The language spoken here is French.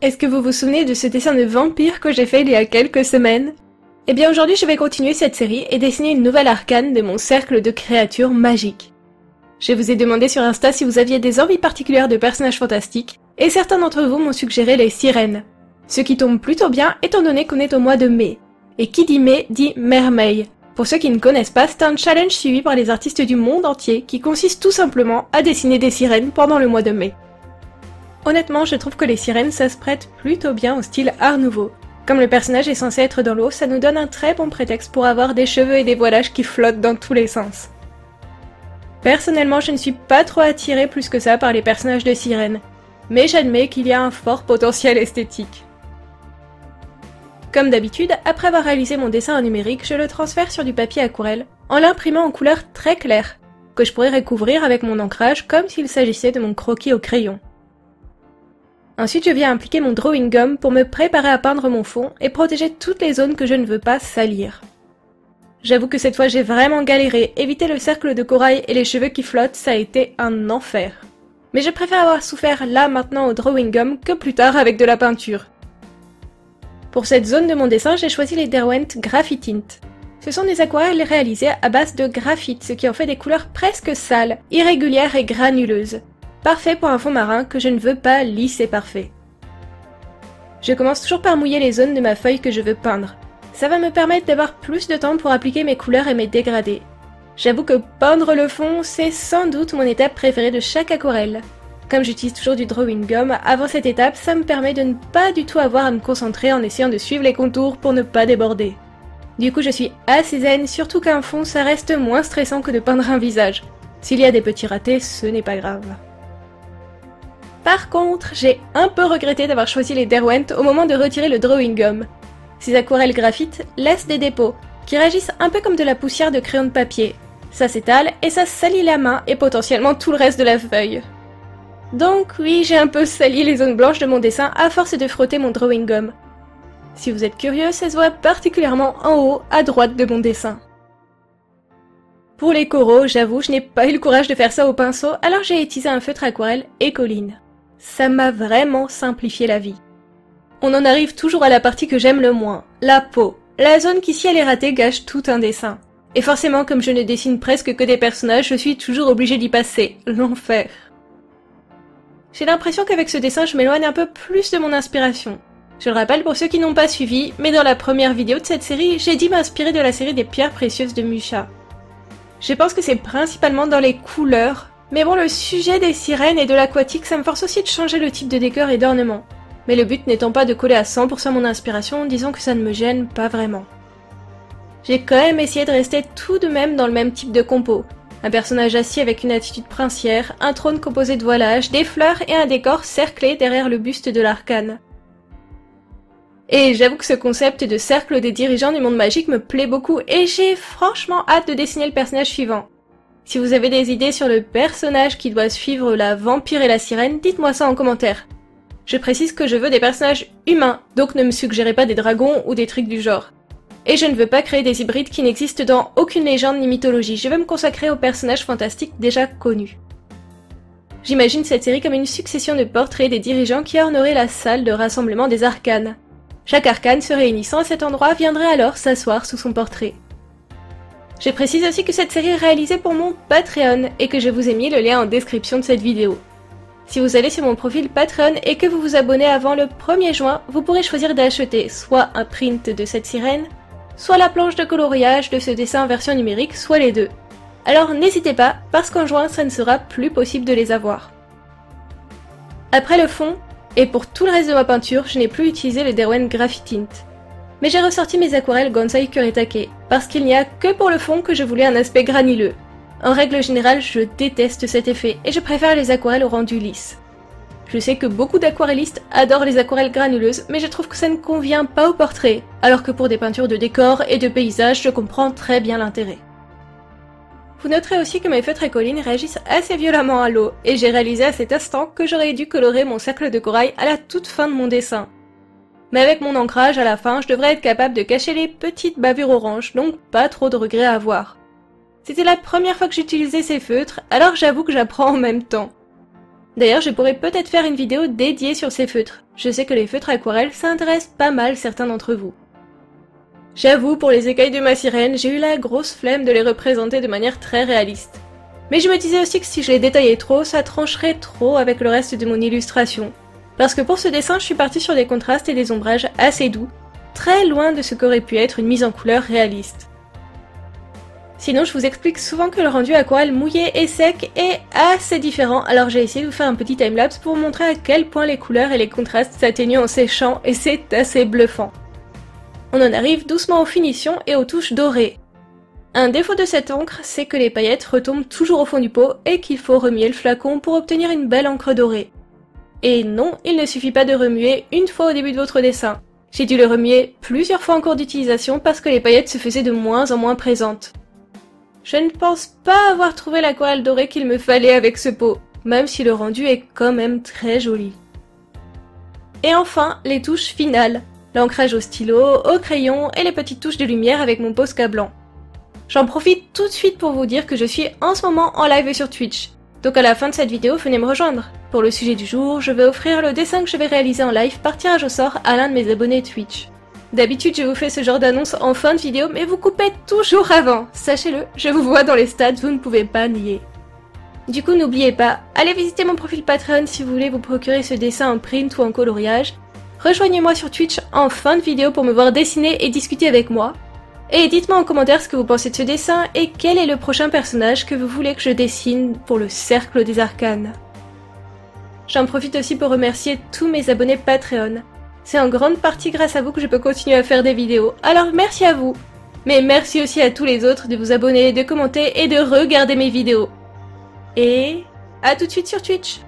Est-ce que vous vous souvenez de ce dessin de vampire que j'ai fait il y a quelques semaines? Eh bien aujourd'hui je vais continuer cette série et dessiner une nouvelle arcane de mon cercle de créatures magiques. Je vous ai demandé sur Insta si vous aviez des envies particulières de personnages fantastiques, et certains d'entre vous m'ont suggéré les sirènes. Ce qui tombe plutôt bien étant donné qu'on est au mois de mai. Et qui dit mai dit mermaid. Pour ceux qui ne connaissent pas, c'est un challenge suivi par les artistes du monde entier qui consiste tout simplement à dessiner des sirènes pendant le mois de mai. Honnêtement, je trouve que les sirènes ça se prête plutôt bien au style art nouveau. Comme le personnage est censé être dans l'eau, ça nous donne un très bon prétexte pour avoir des cheveux et des voilages qui flottent dans tous les sens. Personnellement, je ne suis pas trop attirée plus que ça par les personnages de sirènes, mais j'admets qu'il y a un fort potentiel esthétique. Comme d'habitude, après avoir réalisé mon dessin en numérique, je le transfère sur du papier aquarelle, en l'imprimant en couleur très claire, que je pourrais recouvrir avec mon ancrage comme s'il s'agissait de mon croquis au crayon. Ensuite, je viens appliquer mon drawing gum pour me préparer à peindre mon fond et protéger toutes les zones que je ne veux pas salir. J'avoue que cette fois j'ai vraiment galéré, éviter le cercle de corail et les cheveux qui flottent, ça a été un enfer. Mais je préfère avoir souffert là maintenant au drawing gum que plus tard avec de la peinture. Pour cette zone de mon dessin, j'ai choisi les Derwent Graphitint. Ce sont des aquarelles réalisées à base de graphite, ce qui en fait des couleurs presque sales, irrégulières et granuleuses. Parfait pour un fond marin que je ne veux pas lisse et parfait. Je commence toujours par mouiller les zones de ma feuille que je veux peindre. Ça va me permettre d'avoir plus de temps pour appliquer mes couleurs et mes dégradés. J'avoue que peindre le fond, c'est sans doute mon étape préférée de chaque aquarelle. Comme j'utilise toujours du drawing gum, avant cette étape, ça me permet de ne pas du tout avoir à me concentrer en essayant de suivre les contours pour ne pas déborder. Du coup je suis assez zen, surtout qu'un fond ça reste moins stressant que de peindre un visage. S'il y a des petits ratés, ce n'est pas grave. Par contre, j'ai un peu regretté d'avoir choisi les Derwent au moment de retirer le drawing gum. Ces aquarelles graphite laissent des dépôts, qui réagissent un peu comme de la poussière de crayon de papier. Ça s'étale et ça salit la main et potentiellement tout le reste de la feuille. Donc oui, j'ai un peu sali les zones blanches de mon dessin à force de frotter mon drawing gum. Si vous êtes curieux, ça se voit particulièrement en haut, à droite de mon dessin. Pour les coraux, j'avoue, je n'ai pas eu le courage de faire ça au pinceau, alors j'ai utilisé un feutre aquarelle Écoline. Ça m'a vraiment simplifié la vie. On en arrive toujours à la partie que j'aime le moins, la peau. La zone qui, si elle est ratée, gâche tout un dessin. Et forcément, comme je ne dessine presque que des personnages, je suis toujours obligée d'y passer. L'enfer. J'ai l'impression qu'avec ce dessin, je m'éloigne un peu plus de mon inspiration. Je le rappelle pour ceux qui n'ont pas suivi, mais dans la première vidéo de cette série, j'ai dit m'inspirer de la série des pierres précieuses de Musha. Je pense que c'est principalement dans les couleurs, mais bon, le sujet des sirènes et de l'aquatique, ça me force aussi de changer le type de décor et d'ornement. Mais le but n'étant pas de coller à 100% mon inspiration, disons que ça ne me gêne pas vraiment. J'ai quand même essayé de rester tout de même dans le même type de compo. Un personnage assis avec une attitude princière, un trône composé de voilage, des fleurs et un décor cerclé derrière le buste de l'arcane. Et j'avoue que ce concept de cercle des dirigeants du monde magique me plaît beaucoup et j'ai franchement hâte de dessiner le personnage suivant. Si vous avez des idées sur le personnage qui doit suivre la vampire et la sirène, dites-moi ça en commentaire. Je précise que je veux des personnages humains, donc ne me suggérez pas des dragons ou des trucs du genre. Et je ne veux pas créer des hybrides qui n'existent dans aucune légende ni mythologie, je veux me consacrer aux personnages fantastiques déjà connus. J'imagine cette série comme une succession de portraits des dirigeants qui orneraient la salle de rassemblement des arcanes. Chaque arcane se réunissant à cet endroit viendrait alors s'asseoir sous son portrait. Je précise aussi que cette série est réalisée pour mon Patreon et que je vous ai mis le lien en description de cette vidéo. Si vous allez sur mon profil Patreon et que vous vous abonnez avant le 1er juin, vous pourrez choisir d'acheter soit un print de cette sirène, soit la planche de coloriage de ce dessin en version numérique, soit les deux. Alors n'hésitez pas, parce qu'en juin ça ne sera plus possible de les avoir. Après le fond, et pour tout le reste de ma peinture, je n'ai plus utilisé le Derwent Graphitint. Mais j'ai ressorti mes aquarelles Gansai Kuretake, parce qu'il n'y a que pour le fond que je voulais un aspect granuleux. En règle générale, je déteste cet effet, et je préfère les aquarelles au rendu lisse. Je sais que beaucoup d'aquarellistes adorent les aquarelles granuleuses, mais je trouve que ça ne convient pas au portrait, alors que pour des peintures de décor et de paysages, je comprends très bien l'intérêt. Vous noterez aussi que mes feutres Écoline réagissent assez violemment à l'eau, et j'ai réalisé à cet instant que j'aurais dû colorer mon cercle de corail à la toute fin de mon dessin. Mais avec mon ancrage à la fin, je devrais être capable de cacher les petites bavures oranges, donc pas trop de regrets à avoir. C'était la première fois que j'utilisais ces feutres, alors j'avoue que j'apprends en même temps. D'ailleurs, je pourrais peut-être faire une vidéo dédiée sur ces feutres. Je sais que les feutres aquarelles, ça intéresse pas mal certains d'entre vous. J'avoue, pour les écailles de ma sirène, j'ai eu la grosse flemme de les représenter de manière très réaliste. Mais je me disais aussi que si je les détaillais trop, ça trancherait trop avec le reste de mon illustration. Parce que pour ce dessin, je suis partie sur des contrastes et des ombrages assez doux, très loin de ce qu'aurait pu être une mise en couleur réaliste. Sinon, je vous explique souvent que le rendu aquarelle mouillé et sec est assez différent, alors j'ai essayé de vous faire un petit timelapse pour vous montrer à quel point les couleurs et les contrastes s'atténuent en séchant, et c'est assez bluffant. On en arrive doucement aux finitions et aux touches dorées. Un défaut de cette encre, c'est que les paillettes retombent toujours au fond du pot et qu'il faut remuer le flacon pour obtenir une belle encre dorée. Et non, il ne suffit pas de remuer une fois au début de votre dessin. J'ai dû le remuer plusieurs fois en cours d'utilisation parce que les paillettes se faisaient de moins en moins présentes. Je ne pense pas avoir trouvé l'aquarelle dorée qu'il me fallait avec ce pot, même si le rendu est quand même très joli. Et enfin, les touches finales. L'ancrage au stylo, au crayon et les petites touches de lumière avec mon Posca blanc. J'en profite tout de suite pour vous dire que je suis en ce moment en live sur Twitch. Donc à la fin de cette vidéo, venez me rejoindre. Pour le sujet du jour, je vais offrir le dessin que je vais réaliser en live par tirage au sort à l'un de mes abonnés Twitch. D'habitude, je vous fais ce genre d'annonce en fin de vidéo, mais vous coupez toujours avant. Sachez-le, je vous vois dans les stats, vous ne pouvez pas nier. Du coup, n'oubliez pas, allez visiter mon profil Patreon si vous voulez vous procurer ce dessin en print ou en coloriage. Rejoignez-moi sur Twitch en fin de vidéo pour me voir dessiner et discuter avec moi. Et dites-moi en commentaire ce que vous pensez de ce dessin et quel est le prochain personnage que vous voulez que je dessine pour le Cercle des Arcanes. J'en profite aussi pour remercier tous mes abonnés Patreon. C'est en grande partie grâce à vous que je peux continuer à faire des vidéos, alors merci à vous. Mais merci aussi à tous les autres de vous abonner, de commenter et de regarder mes vidéos. Et à tout de suite sur Twitch.